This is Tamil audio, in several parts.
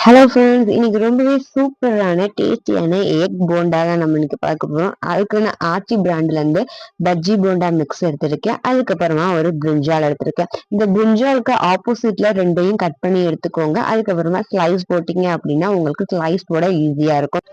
ஹலோ ஃப்ரெண்ட்ஸ், இன்னைக்கு ரொம்பவே சூப்பரான டேஸ்டியான எக் போண்டா தான் நம்ம இன்னைக்கு பார்க்க போறோம். அதுக்கு நான் ஆச்சி பிராண்ட்ல இருந்து பஜ்ஜி போண்டா மிக்ஸ் எடுத்திருக்கேன். அதுக்கப்புறமா ஒரு பிரிஞ்சால் எடுத்திருக்கேன். இந்த பிரிஞ்சாலுக்கு ஆப்போசிட்ல ரெண்டையும் கட் பண்ணி எடுத்துக்கோங்க. அதுக்கப்புறமா ஸ்லைஸ் போட்டீங்க அப்படின்னா உங்களுக்கு ஸ்லைஸ் போட ஈஸியா இருக்கும்.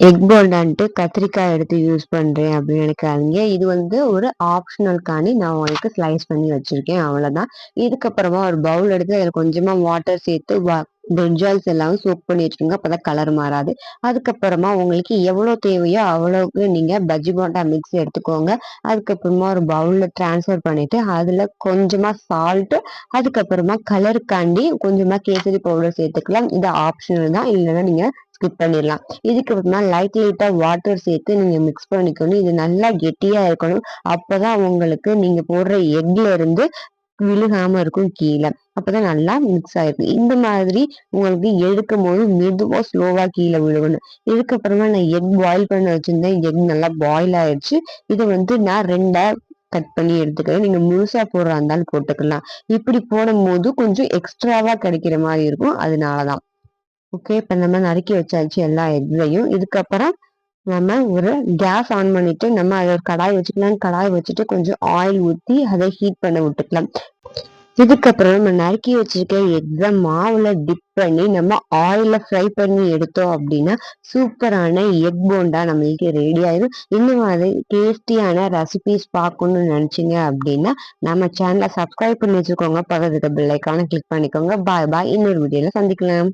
எக் போண்டான்ட்டு கத்திரிக்காய் எடுத்து யூஸ் பண்றேன் அப்படின்னு நினைக்காதீங்க. இது ஒரு ஆப்ஷனல்காண்டி நான் உங்களுக்கு ஸ்லைஸ் பண்ணி வச்சிருக்கேன், அவ்வளவுதான். இதுக்கப்புறமா ஒரு பவுல் எடுத்து அதில் கொஞ்சமா வாட்டர் சேர்த்து பிரிஞ்சால்ஸ் எல்லாம் சோக் பண்ணி வச்சுக்கோங்க. அப்பதான் கலர் மாறாது. அதுக்கப்புறமா உங்களுக்கு எவ்வளவு தேவையோ அவ்வளவுக்கு நீங்க பஜ்ஜி போண்டா மிக்ஸ் எடுத்துக்கோங்க. அதுக்கப்புறமா ஒரு பவுல்ல டிரான்ஸ்ஃபர் பண்ணிட்டு அதுல கொஞ்சமா சால்ட், அதுக்கப்புறமா கலருக்காண்டி கொஞ்சமா கேசரி பவுடர் சேர்த்துக்கலாம். இது ஆப்ஷனல் தான், இல்லைன்னா நீங்க ஸ்கிப் பண்ணிடலாம். இதுக்கு அப்புறமா லைட்டா வாட்டர் சேர்த்து நீங்க மிக்ஸ் பண்ணிக்கணும். இது நல்லா கெட்டியா இருக்கணும். அப்பதான் உங்களுக்கு நீங்க போடுற எக்ல இருந்து விழுகாம இருக்கும் கீழே. அப்பதான் நல்லா மிக்ஸ் ஆயிருக்கு. இந்த மாதிரி உங்களுக்கு எடுக்கும் போது மெதுவா ஸ்லோவா கீழே விழுகணும். இதுக்கப்புறமா நான் எக் பாயில் பண்ண வச்சிருந்தேன். எக் நல்லா பாயில் ஆயிடுச்சு. இதை நான் ரெண்டா கட் பண்ணி எடுத்துக்கிறேன். நீங்க முழுசா போடுறா இருந்தாலும் போட்டுக்கலாம். இப்படி போடும் போது கொஞ்சம் எக்ஸ்ட்ராவா கிடைக்கிற மாதிரி இருக்கும், அதனாலதான். ஓகே, இப்ப நம்ம நறுக்கி வச்சாச்சு எல்லா எக்கையும். இதுக்கப்புறம் நம்ம ஒரு கேஸ் ஆன் பண்ணிட்டு நம்ம அதை ஒரு கடாய் வச்சுக்கலாம். கடாய் வச்சுட்டு கொஞ்சம் ஆயில் ஊத்தி அதை ஹீட் பண்ண விட்டுக்கலாம். இதுக்கப்புறம் நம்ம நறுக்கி வச்சிருக்க எக்ஸ மாவுல டிப் பண்ணி நம்ம ஆயில ஃப்ரை பண்ணி எடுத்தோம் அப்படின்னா சூப்பரான எக் போண்டா நம்மளுக்கு ரெடி ஆயிடும். இந்த மாதிரி டேஸ்டியான ரெசிபிஸ் பார்க்கணும்னு நினைச்சீங்க அப்படின்னா நம்ம சேனலை சப்ஸ்கிரைப் பண்ணி வச்சுக்கோங்க. பக்கத்துல பெல் ஐக்கானை கிளிக் பண்ணிக்கோங்க. பாய் பாய், இன்னொரு வீடியோல சந்திக்கலாம்.